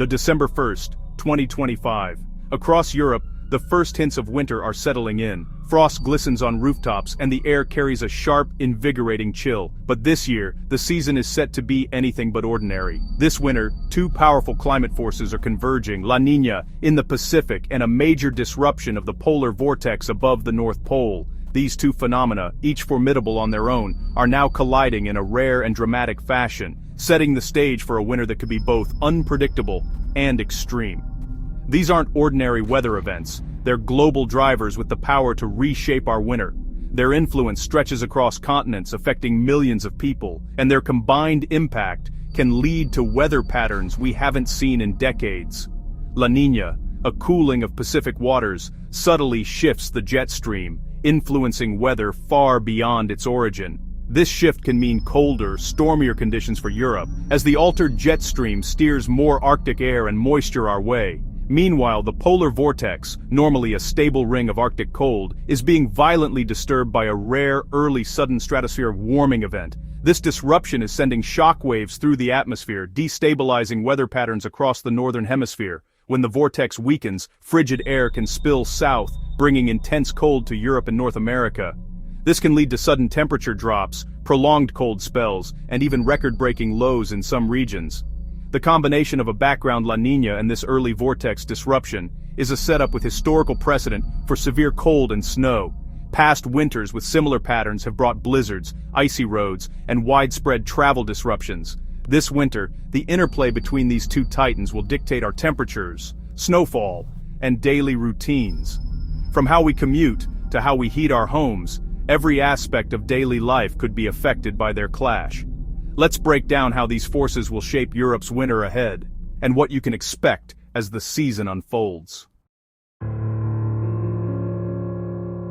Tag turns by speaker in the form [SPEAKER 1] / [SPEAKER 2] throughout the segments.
[SPEAKER 1] December 1st, 2025. Across Europe, the first hints of winter are settling in. Frost glistens on rooftops and the air carries a sharp, invigorating chill. But this year, the season is set to be anything but ordinary. This winter, two powerful climate forces are converging: La Niña in the Pacific and a major disruption of the polar vortex above the North Pole. These two phenomena, each formidable on their own, are now colliding in a rare and dramatic fashion, setting the stage for a winter that could be both unpredictable and extreme. These aren't ordinary weather events, they're global drivers with the power to reshape our winter. Their influence stretches across continents, affecting millions of people, and their combined impact can lead to weather patterns we haven't seen in decades. La Niña, a cooling of Pacific waters, subtly shifts the jet stream, influencing weather far beyond its origin. This shift can mean colder, stormier conditions for Europe, as the altered jet stream steers more Arctic air and moisture our way. Meanwhile, the polar vortex, normally a stable ring of Arctic cold, is being violently disturbed by a rare, early sudden stratospheric warming event. This disruption is sending shockwaves through the atmosphere, destabilizing weather patterns across the northern hemisphere. When the vortex weakens, frigid air can spill south, bringing intense cold to Europe and North America. This can lead to sudden temperature drops, prolonged cold spells, and even record-breaking lows in some regions. The combination of a background La Niña and this early vortex disruption is a setup with historical precedent for severe cold and snow. Past winters with similar patterns have brought blizzards, icy roads, and widespread travel disruptions. This winter, the interplay between these two titans will dictate our temperatures, snowfall, and daily routines. From how we commute to how we heat our homes, every aspect of daily life could be affected by their clash. Let's break down how these forces will shape Europe's winter ahead, and what you can expect as the season unfolds.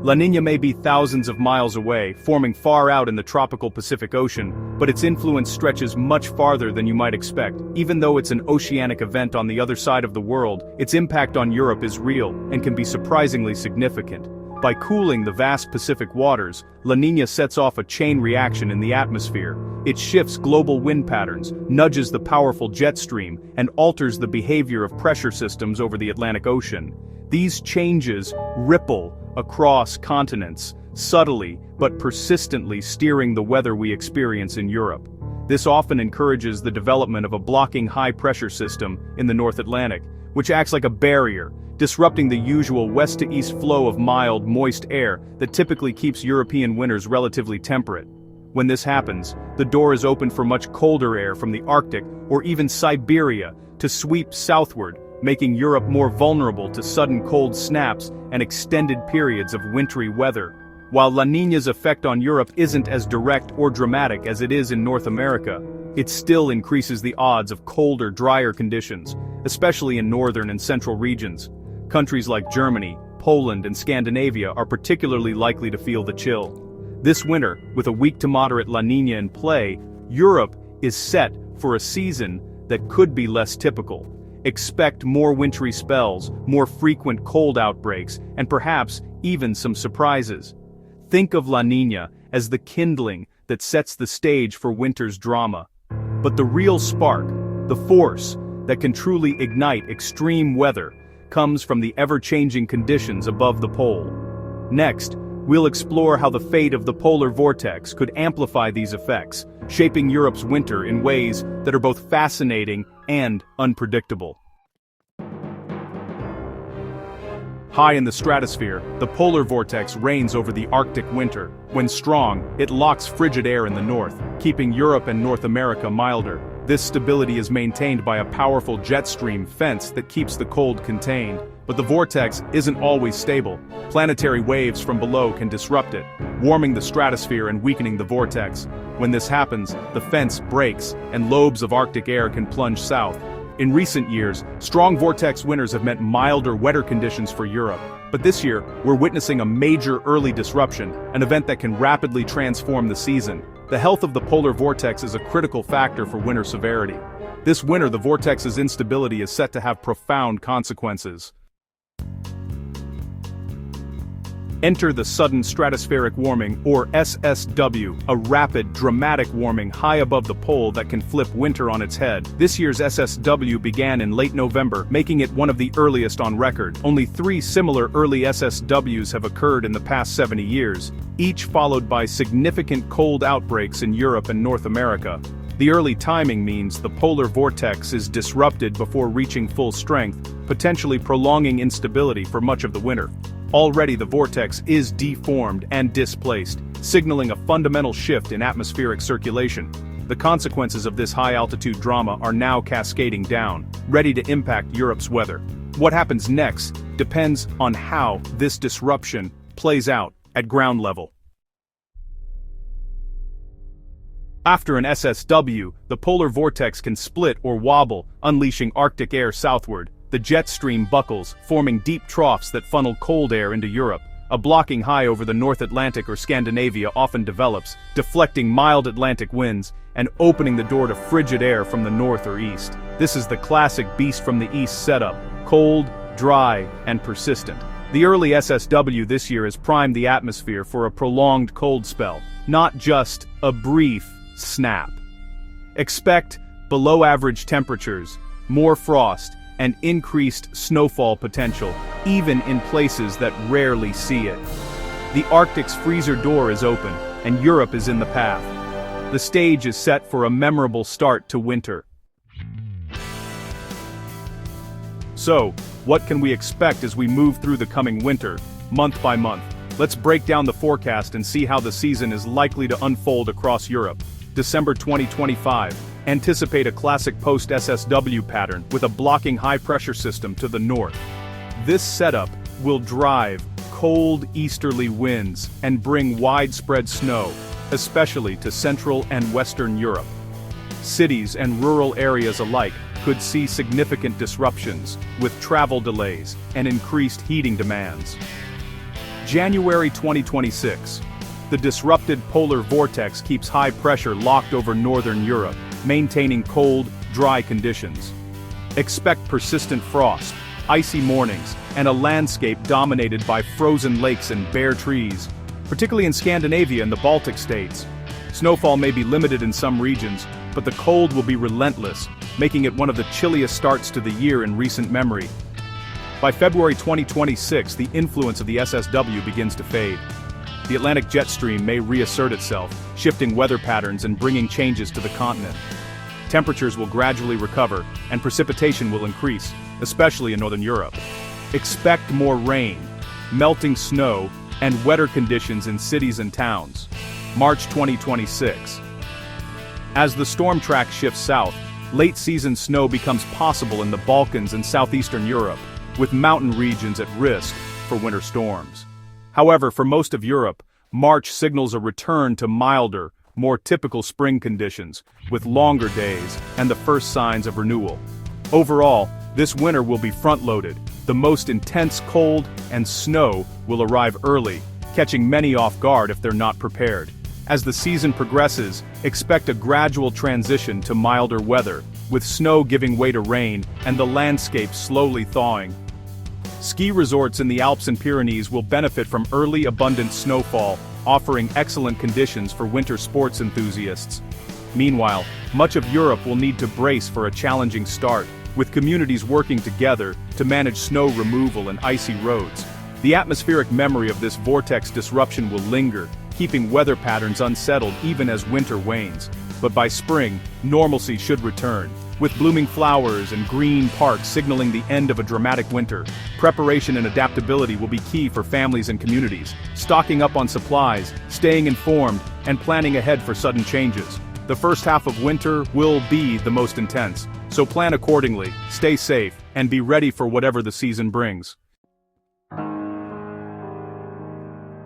[SPEAKER 1] La Niña may be thousands of miles away, forming far out in the tropical Pacific Ocean, but its influence stretches much farther than you might expect. Even though it's an oceanic event on the other side of the world, its impact on Europe is real and can be surprisingly significant. By cooling the vast Pacific waters, La Niña sets off a chain reaction in the atmosphere. It shifts global wind patterns, nudges the powerful jet stream, and alters the behavior of pressure systems over the Atlantic Ocean. These changes ripple across continents, subtly but persistently steering the weather we experience in Europe. This often encourages the development of a blocking high-pressure system in the North Atlantic, which acts like a barrier, disrupting the usual west-to-east flow of mild, moist air that typically keeps European winters relatively temperate. When this happens, the door is open for much colder air from the Arctic or even Siberia to sweep southward, making Europe more vulnerable to sudden cold snaps and extended periods of wintry weather. While La Niña's effect on Europe isn't as direct or dramatic as it is in North America, it still increases the odds of colder, drier conditions, especially in northern and central regions. Countries like Germany, Poland, and Scandinavia are particularly likely to feel the chill. This winter, with a weak to moderate La Niña in play, Europe is set for a season that could be less typical. Expect more wintry spells, more frequent cold outbreaks, and perhaps even some surprises. Think of La Niña as the kindling that sets the stage for winter's drama. But the real spark, the force that can truly ignite extreme weather, comes from the ever-changing conditions above the pole. Next, we'll explore how the fate of the polar vortex could amplify these effects, shaping Europe's winter in ways that are both fascinating and unpredictable. High in the stratosphere, the polar vortex reigns over the Arctic winter. When strong, it locks frigid air in the north, keeping Europe and North America milder. This stability is maintained by a powerful jet stream fence that keeps the cold contained. But the vortex isn't always stable. Planetary waves from below can disrupt it, warming the stratosphere and weakening the vortex. When this happens, the fence breaks, and lobes of Arctic air can plunge south. In recent years, strong vortex winters have meant milder, wetter conditions for Europe. But this year, we're witnessing a major early disruption, an event that can rapidly transform the season. The health of the polar vortex is a critical factor for winter severity. This winter, the vortex's instability is set to have profound consequences. Enter the sudden stratospheric warming, or SSW, a rapid, dramatic warming high above the pole that can flip winter on its head. This year's SSW began in late November, making it one of the earliest on record. Only 3 similar early SSWs have occurred in the past 70 years, each followed by significant cold outbreaks in Europe and North America. The early timing means the polar vortex is disrupted before reaching full strength, potentially prolonging instability for much of the winter. Already the vortex is deformed and displaced, signaling a fundamental shift in atmospheric circulation. The consequences of this high-altitude drama are now cascading down, ready to impact Europe's weather. What happens next depends on how this disruption plays out at ground level. After an SSW, the polar vortex can split or wobble, unleashing Arctic air southward. The jet stream buckles, forming deep troughs that funnel cold air into Europe. A blocking high over the North Atlantic or Scandinavia often develops, deflecting mild Atlantic winds and opening the door to frigid air from the north or east. This is the classic beast from the east setup: cold, dry, and persistent. The early SSW this year has primed the atmosphere for a prolonged cold spell, not just a brief snap. Expect below-average temperatures, more frost, and increased snowfall potential, even in places that rarely see it. The Arctic's freezer door is open, and Europe is in the path. The stage is set for a memorable start to winter. So, what can we expect as we move through the coming winter, month by month? Let's break down the forecast and see how the season is likely to unfold across Europe. December 2025. Anticipate a classic post-SSW pattern with a blocking high-pressure system to the north. This setup will drive cold easterly winds and bring widespread snow, especially to Central and Western Europe. Cities and rural areas alike could see significant disruptions, with travel delays and increased heating demands. January 2026. The disrupted polar vortex keeps high pressure locked over northern Europe, maintaining cold, dry conditions. Expect persistent frost, icy mornings, and a landscape dominated by frozen lakes and bare trees, particularly in Scandinavia and the Baltic states. Snowfall may be limited in some regions, but the cold will be relentless, making it one of the chilliest starts to the year in recent memory. By February 2026, the influence of the SSW begins to fade. The Atlantic jet stream may reassert itself, shifting weather patterns and bringing changes to the continent. Temperatures will gradually recover, and precipitation will increase, especially in northern Europe. Expect more rain, melting snow, and wetter conditions in cities and towns. March 2026. As the storm track shifts south, late-season snow becomes possible in the Balkans and southeastern Europe, with mountain regions at risk for winter storms. However, for most of Europe, March signals a return to milder, more typical spring conditions, with longer days and the first signs of renewal. Overall, this winter will be front-loaded. The most intense cold and snow will arrive early, catching many off guard if they're not prepared. As the season progresses, expect a gradual transition to milder weather, with snow giving way to rain and the landscape slowly thawing. Ski resorts in the Alps and Pyrenees will benefit from early abundant snowfall, offering excellent conditions for winter sports enthusiasts. Meanwhile, much of Europe will need to brace for a challenging start, with communities working together to manage snow removal and icy roads. The atmospheric memory of this vortex disruption will linger, keeping weather patterns unsettled even as winter wanes. But by spring, normalcy should return, with blooming flowers and green parks signaling the end of a dramatic winter. Preparation and adaptability will be key for families and communities, stocking up on supplies, staying informed, and planning ahead for sudden changes. The first half of winter will be the most intense, so plan accordingly, stay safe, and be ready for whatever the season brings.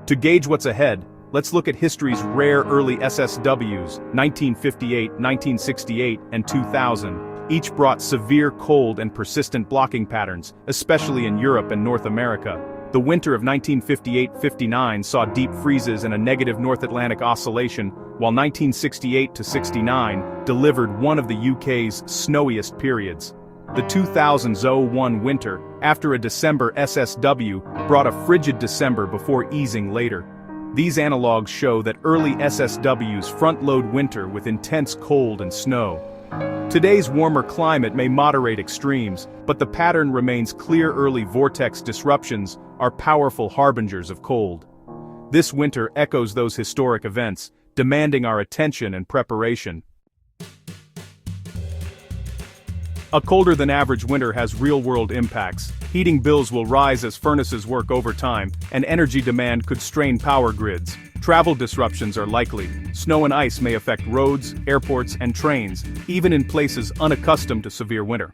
[SPEAKER 1] To gauge what's ahead, let's look at history's rare early SSWs, 1958, 1968, and 2000. Each brought severe cold and persistent blocking patterns, especially in Europe and North America. The winter of 1958-59 saw deep freezes and a negative North Atlantic oscillation, while 1968-69 delivered one of the UK's snowiest periods. The 2001 winter, after a December SSW, brought a frigid December before easing later. These analogs show that early SSWs front-load winter with intense cold and snow. Today's warmer climate may moderate extremes, but the pattern remains clear. Early vortex disruptions are powerful harbingers of cold. This winter echoes those historic events, demanding our attention and preparation. A colder-than-average winter has real-world impacts. Heating bills will rise as furnaces work overtime, and energy demand could strain power grids. Travel disruptions are likely. Snow and ice may affect roads, airports, and trains, even in places unaccustomed to severe winter.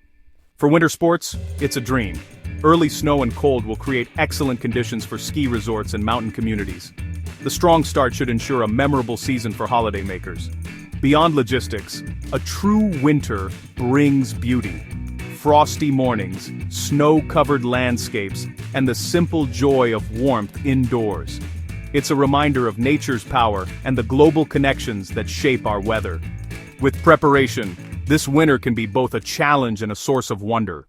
[SPEAKER 1] For winter sports, it's a dream. Early snow and cold will create excellent conditions for ski resorts and mountain communities. The strong start should ensure a memorable season for holidaymakers. Beyond logistics, a true winter brings beauty. Frosty mornings, snow-covered landscapes, and the simple joy of warmth indoors. It's a reminder of nature's power and the global connections that shape our weather. With preparation, this winter can be both a challenge and a source of wonder.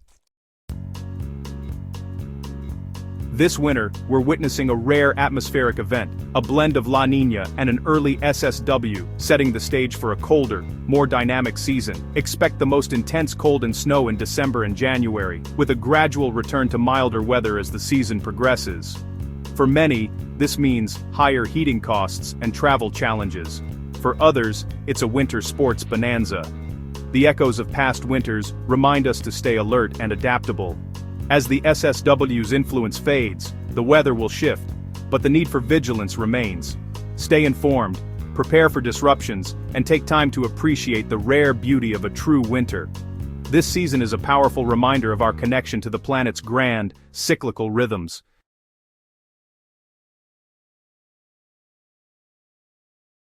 [SPEAKER 1] This winter, we're witnessing a rare atmospheric event, a blend of La Niña and an early SSW, setting the stage for a colder, more dynamic season. Expect the most intense cold and snow in December and January, with a gradual return to milder weather as the season progresses. For many, this means higher heating costs and travel challenges. For others, it's a winter sports bonanza. The echoes of past winters remind us to stay alert and adaptable. As the SSW's influence fades, the weather will shift, but the need for vigilance remains. Stay informed, prepare for disruptions, and take time to appreciate the rare beauty of a true winter. This season is a powerful reminder of our connection to the planet's grand, cyclical rhythms.